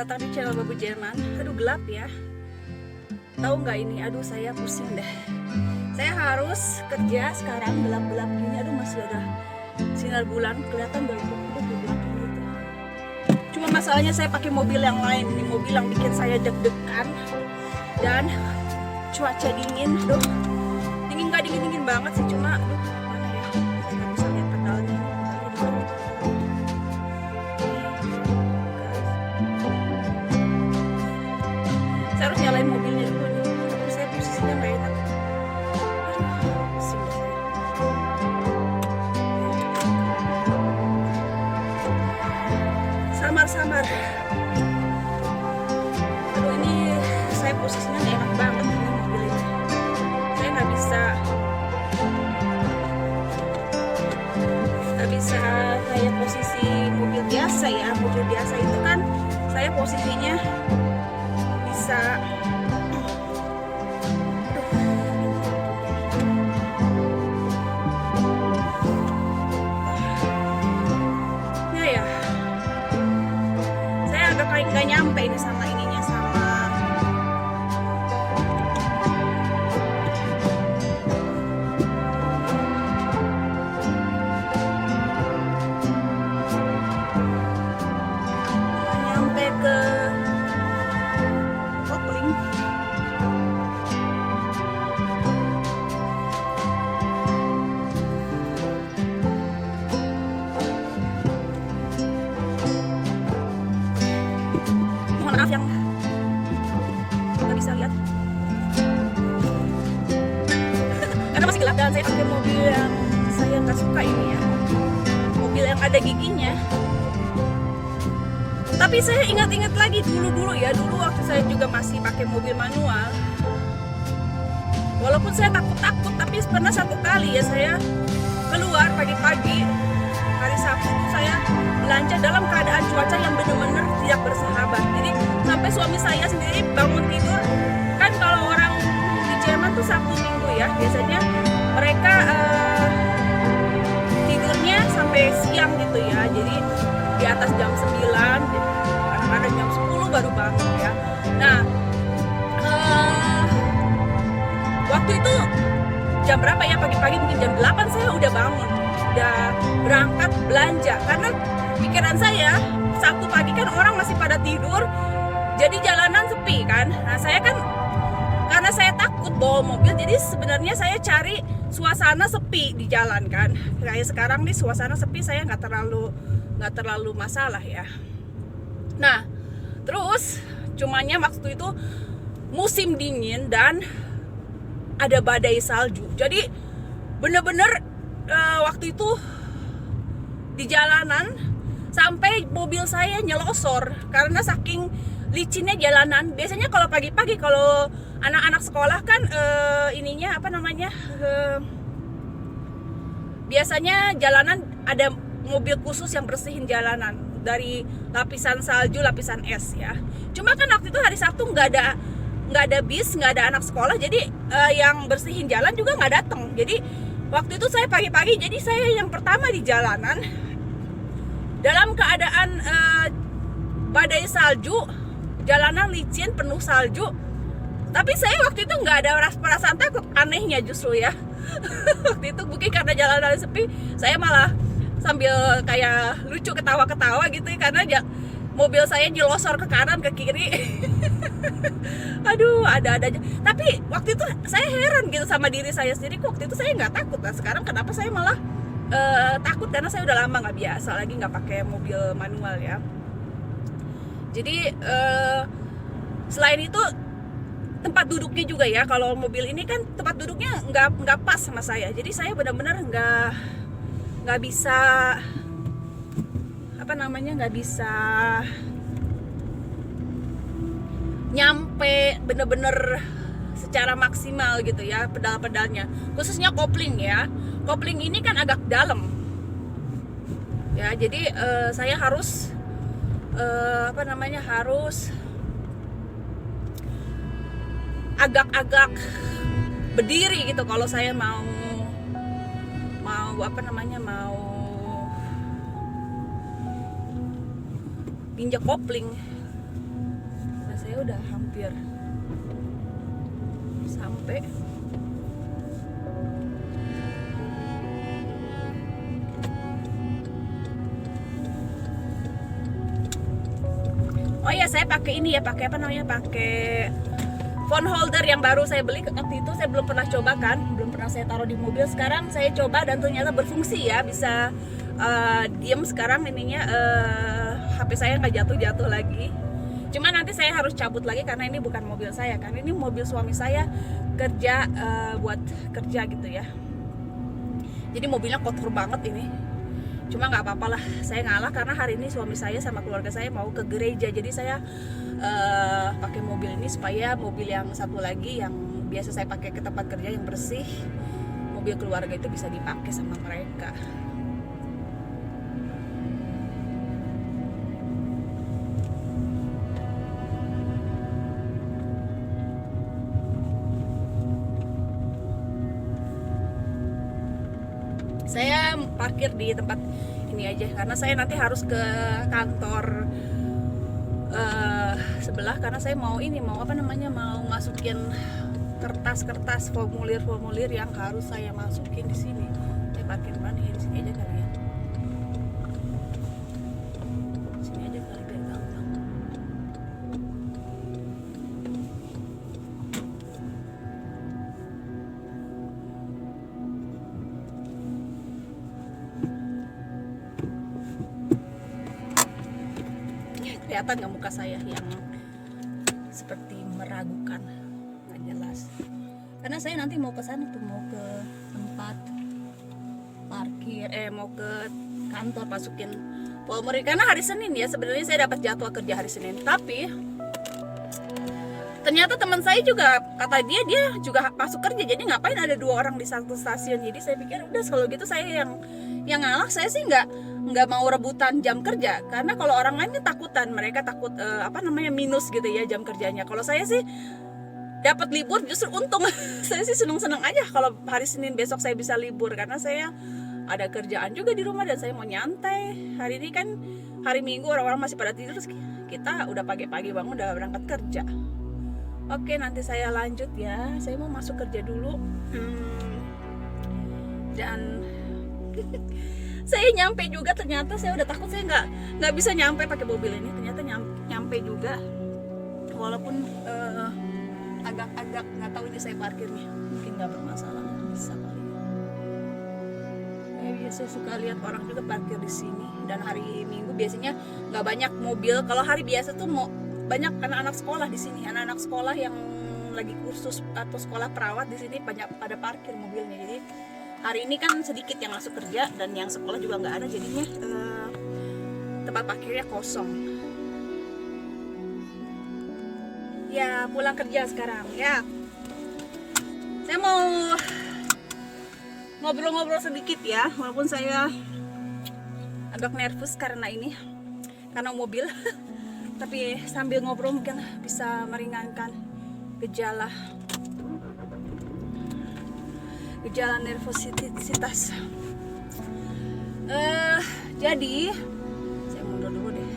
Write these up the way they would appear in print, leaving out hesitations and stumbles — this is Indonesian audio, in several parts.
selamat datang di channel Babu Jerman. Aduh gelap ya. Tahu nggak ini? Aduh saya pusing dah. Saya harus kerja sekarang gelap-gelap gini. Aduh masih ada sinar bulan kelihatan dari belakang gitu. Cuma masalahnya saya pakai mobil yang lain. Ini mobil yang bikin saya deg-degan dan cuaca dingin. Aduh dingin nggak dingin banget sih, cuma aduh mana ya? Saya nggak bisa lihat pedalnya. Saya harus nyalain mobilnya dulu nih, tapi saya posisinya nggak enak. Aduh, pusing deh saya. Samar-samar. Aduh ini saya posisinya nggak enak banget ini mobil ini. Saya nggak bisa kayak posisi mobil biasa ya. Mobil biasa itu kan saya posisinya bisa ya saya agak kayak nggak nyampe ini sama ininya sama nyampe ke kopling. Mohon maaf yang nggak bisa lihat karena masih gelap dan saya pakai mobil yang saya nggak suka ini ya, mobil yang ada giginya. Tapi saya ingat-ingat lagi dulu waktu saya juga masih pakai mobil manual. Walaupun saya takut-takut, tapi pernah satu kali ya saya keluar pagi-pagi hari Sabtu itu saya belanja dalam keadaan cuaca yang benar-benar tidak bersahabat. Jadi sampai suami saya sendiri bangun tidur. Kan kalau orang di Jerman tuh Sabtu Minggu ya, biasanya mereka tidurnya sampai siang gitu ya. Jadi di atas jam 9, kadang jam 10 baru bangun ya. Nah, waktu itu jam berapa ya, pagi-pagi mungkin jam 8 saya udah bangun, udah berangkat belanja. Karena pikiran saya Sabtu pagi kan orang masih pada tidur, jadi jalanan sepi kan. Nah saya kan karena saya takut bawa mobil, jadi sebenarnya saya cari suasana sepi di jalan kan. Kayak sekarang nih suasana sepi saya nggak terlalu masalah ya. Nah terus cumanya waktu itu musim dingin dan ada badai salju. Jadi bener-bener waktu itu di jalanan sampai mobil saya nyelosor karena saking licinnya jalanan. Biasanya kalau pagi-pagi kalau anak-anak sekolah kan ininya apa namanya biasanya jalanan ada mobil khusus yang bersihin jalanan dari lapisan salju, lapisan es ya. Cuma kan waktu itu hari Sabtu nggak ada bis, nggak ada anak sekolah, jadi yang bersihin jalan juga nggak datang. Jadi waktu itu saya pagi-pagi, jadi saya yang pertama di jalanan dalam keadaan badai salju, jalanan licin penuh salju. Tapi saya waktu itu nggak ada perasaan takut, anehnya justru ya. Waktu itu mungkin karena jalanan sepi, saya malah sambil kayak lucu ketawa-ketawa gitu ya, karena mobil saya jelosor ke kanan ke kiri. Aduh ada aja. Tapi waktu itu saya heran gitu sama diri saya sendiri, waktu itu saya nggak takut. Nah sekarang kenapa saya malah takut, karena saya udah lama nggak biasa lagi nggak pakai mobil manual ya. Jadi selain itu tempat duduknya juga ya, kalau mobil ini kan tempat duduknya nggak pas sama saya. Jadi saya benar-benar nggak bisa nggak bisa nyampe bener-bener secara maksimal gitu ya pedal-pedalnya, khususnya kopling ya. Kopling ini kan agak dalam ya, jadi saya harus harus agak-agak berdiri gitu kalau saya mau injek kopling. udah hampir sampai. Oh iya, saya pakai ini ya, pakai apa namanya, pakai phone holder yang baru saya beli. Waktu itu saya belum pernah coba kan, belum pernah saya taruh di mobil. Sekarang saya coba dan ternyata berfungsi ya, bisa diem sekarang ininya, HP saya nggak jatuh-jatuh lagi. Cuma nanti saya harus cabut lagi karena ini bukan mobil saya kan, ini mobil suami saya kerja, buat kerja gitu ya. Jadi mobilnya kotor banget ini. Cuma nggak apa-apa lah, saya ngalah karena hari ini suami saya sama keluarga saya mau ke gereja. Jadi saya pakai mobil ini supaya mobil yang satu lagi yang biasa saya pakai ke tempat kerja yang bersih, mobil keluarga itu bisa dipakai sama mereka. Saya parkir di tempat ini aja karena saya nanti harus ke kantor sebelah karena saya mau apa namanya, mau masukin kertas-kertas formulir-formulir yang harus saya masukin di sini. Saya parkir mana ya? Di sini aja kali ya. Sini aja kali biar gampang. Kelihatan nggak muka saya yang seperti meragukan, nggak jelas. Karena saya nanti mau ke sana tuh, mau ke tempat parkir, mau ke kantor masukin formulir. Karena hari Senin ya, sebenarnya saya dapat jadwal kerja hari Senin. Tapi ternyata teman saya juga kata dia juga masuk kerja. Jadi ngapain ada 2 orang di satu stasiun? Jadi saya pikir udah kalau gitu saya yang ngalah. Saya sih nggak mau rebutan jam kerja karena kalau orang lain takutan, mereka takut minus gitu ya jam kerjanya. Kalau saya sih dapat libur justru untung. Saya sih seneng-seneng aja kalau hari Senin besok saya bisa libur karena saya ada kerjaan juga di rumah dan saya mau nyantai. Hari ini kan hari Minggu, orang-orang masih pada tidur, kita udah pagi-pagi bangun udah berangkat kerja. Oke, nanti saya lanjut ya, saya mau masuk kerja dulu. Dan saya nyampe juga, ternyata saya udah takut saya nggak bisa nyampe pakai mobil ini. Ternyata nyampe juga, walaupun agak nggak tahu ini saya parkirnya, mungkin nggak bermasalah, bisa kali. Biasa suka lihat orang juga parkir di sini. Dan hari Minggu biasanya nggak banyak mobil. Kalau hari biasa tuh banyak anak-anak sekolah di sini, anak-anak sekolah yang lagi kursus atau sekolah perawat di sini banyak pada parkir mobilnya. Jadi hari ini kan sedikit yang masuk kerja dan yang sekolah juga nggak ada, jadinya tempat parkirnya kosong. Ya, pulang kerja sekarang ya. Saya mau ngobrol-ngobrol sedikit ya, walaupun saya agak nervous karena mobil. Tapi sambil ngobrol mungkin bisa meringankan gejala nervositas. Jadi saya mundur dulu deh.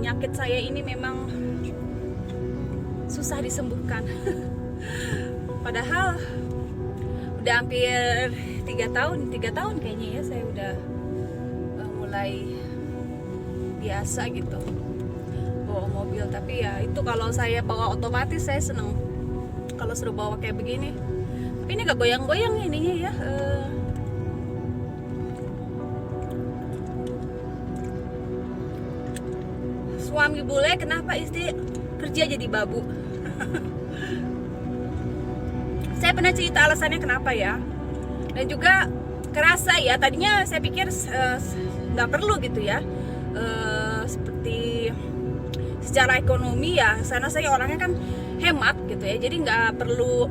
Penyakit saya ini memang susah disembuhkan. Padahal udah hampir 3 tahun kayaknya ya saya udah mulai biasa gitu bawa mobil. Tapi ya itu kalau saya bawa otomatis saya seneng kalau suruh bawa kayak begini. Tapi ini gak goyang-goyang ininya ya. Suami bule, kenapa istri kerja jadi babu? Saya pernah cerita alasannya kenapa ya. Dan juga kerasa ya, tadinya saya pikir nggak perlu gitu ya. Seperti secara ekonomi ya karena saya orangnya kan hemat gitu ya, jadi nggak perlu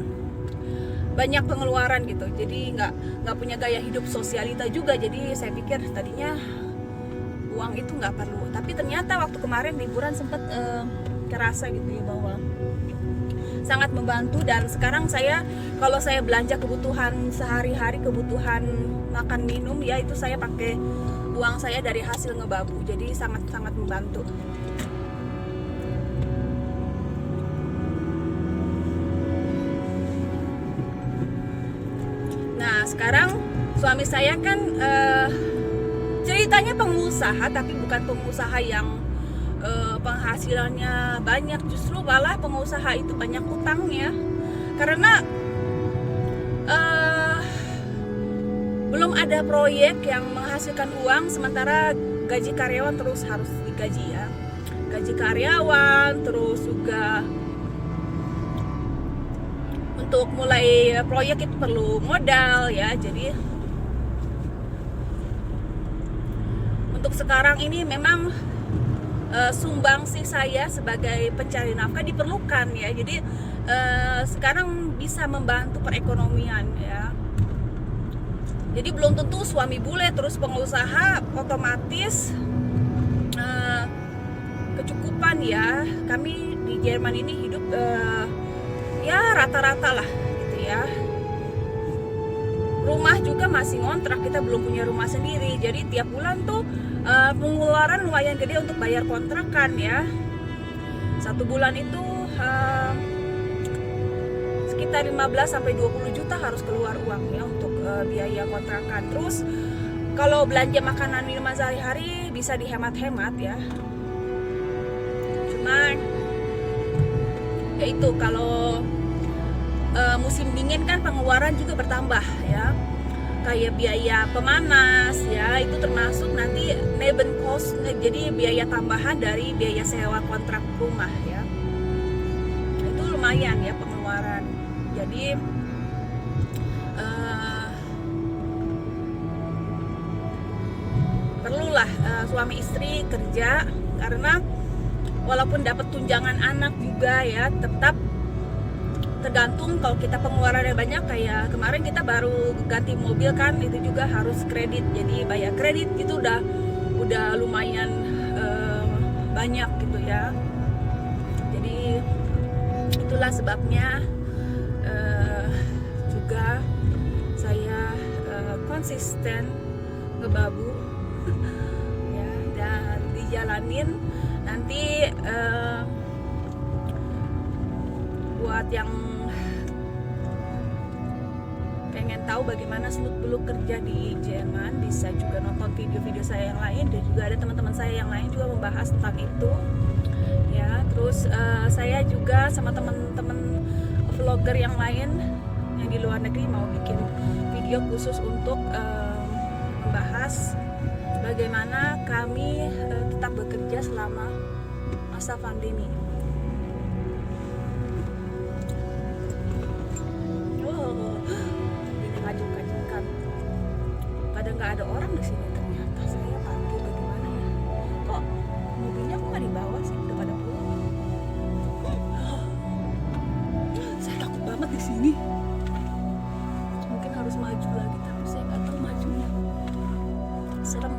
banyak pengeluaran gitu, jadi nggak punya gaya hidup sosialita juga. Jadi saya pikir tadinya uang itu nggak perlu, tapi ternyata waktu kemarin liburan sempat kerasa gitu ya bahwa sangat membantu. Dan sekarang saya kalau saya belanja kebutuhan sehari-hari, kebutuhan makan minum ya, itu saya pakai uang saya dari hasil ngebabu, jadi sangat-sangat membantu. Nah sekarang suami saya kan ceritanya pengusaha, tapi bukan pengusaha yang penghasilannya banyak, justru malah pengusaha itu banyak utangnya karena belum ada proyek yang menghasilkan uang, sementara gaji karyawan terus harus digaji ya, gaji karyawan, terus juga untuk mulai proyek itu perlu modal ya. Jadi untuk sekarang ini memang sumbangsih saya sebagai pencari nafkah diperlukan ya. Jadi sekarang bisa membantu perekonomian ya. Jadi belum tentu suami bule terus pengusaha otomatis kecukupan ya. Kami di Jerman ini hidup ya rata-rata lah gitu ya. Rumah juga masih ngontrak, kita belum punya rumah sendiri. Jadi tiap bulan tuh pengeluaran lumayan gede untuk bayar kontrakan ya. Satu bulan itu sekitar 15-20 juta harus keluar uang ya untuk biaya kontrakan. Terus kalau belanja makanan minuman sehari-hari bisa dihemat-hemat ya. Cuman ya itu kalau musim dingin kan pengeluaran juga bertambah ya, kayak biaya pemanas ya, itu termasuk nanti Nebenkost, jadi biaya tambahan dari biaya sewa kontrak rumah ya, itu lumayan ya pengeluaran. Jadi perlulah suami istri kerja, karena walaupun dapat tunjangan anak juga ya, tetap tergantung. Kalau kita pengeluarannya banyak, kayak kemarin kita baru ganti mobil kan, itu juga harus kredit, jadi bayar kredit itu udah lumayan banyak gitu ya. Jadi itulah sebabnya juga saya konsisten ngebabu ya, dan dijalanin. Nanti buat yang pengen tahu bagaimana seluk-beluk kerja di Jerman, bisa juga nonton video-video saya yang lain, dan juga ada teman-teman saya yang lain juga membahas tentang itu ya. Terus saya juga sama teman-teman vlogger yang lain yang di luar negeri mau bikin video khusus untuk membahas bagaimana kami tetap bekerja selama masa pandemi. Ngajung-ngajungkan, pada nggak ada orang di sini. Ternyata saya parkir bagaimana ya? Kok mobilnya kok nggak dibawa sih? Udah pada pulang. Saya takut banget di sini. Mungkin harus maju lagi, tapi saya nggak tahu majunya. Serem.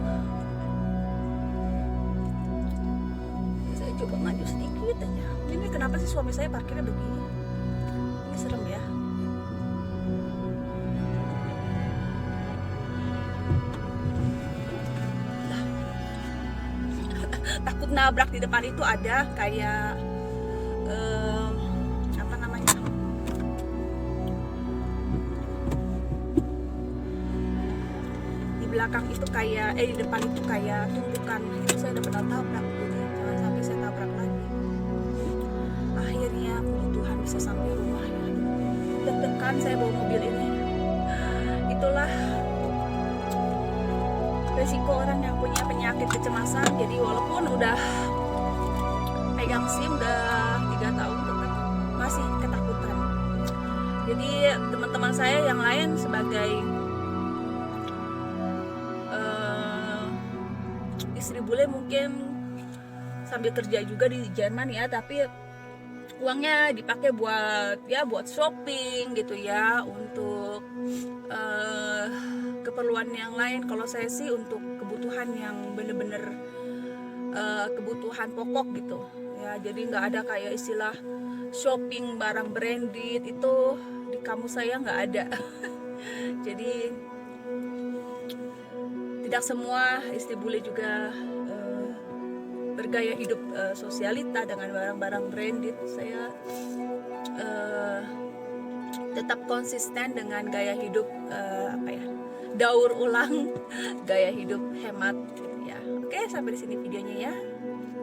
Saya coba maju sedikit aja. Ini kenapa sih suami saya parkirnya begini? Ini serem ya. Takut nabrak. Di depan itu ada kayak apa namanya, di belakang itu kayak di depan itu kayak tumpukan, itu saya udah pernah tabrak. Jadi jangan sampai saya tabrak lagi. Akhirnya puji Tuhan bisa sampai rumah ya. Deg-degan saya bawa mobil ini. Itulah resiko orang yang punya penyakit kecemasan. Jadi walaupun udah pegang SIM udah 3 tahun, tetap masih ketakutan. Jadi teman-teman saya yang lain sebagai istri bule mungkin sambil kerja juga di Jerman ya, tapi uangnya dipakai buat shopping gitu ya, untuk keperluan yang lain. Kalau saya sih untuk kebutuhan yang bener-bener kebutuhan pokok gitu ya. Jadi nggak ada kayak istilah shopping barang branded, itu di kamus saya nggak ada. Jadi tidak semua istri bule juga bergaya hidup sosialita dengan barang-barang branded. Saya tetap konsisten dengan gaya hidup daur ulang, gaya hidup hemat gitu ya. Oke, sampai di sini videonya ya.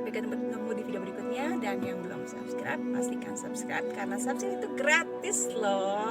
Sampai ketemu di video berikutnya, dan yang belum subscribe pastikan subscribe karena subscribe itu gratis loh.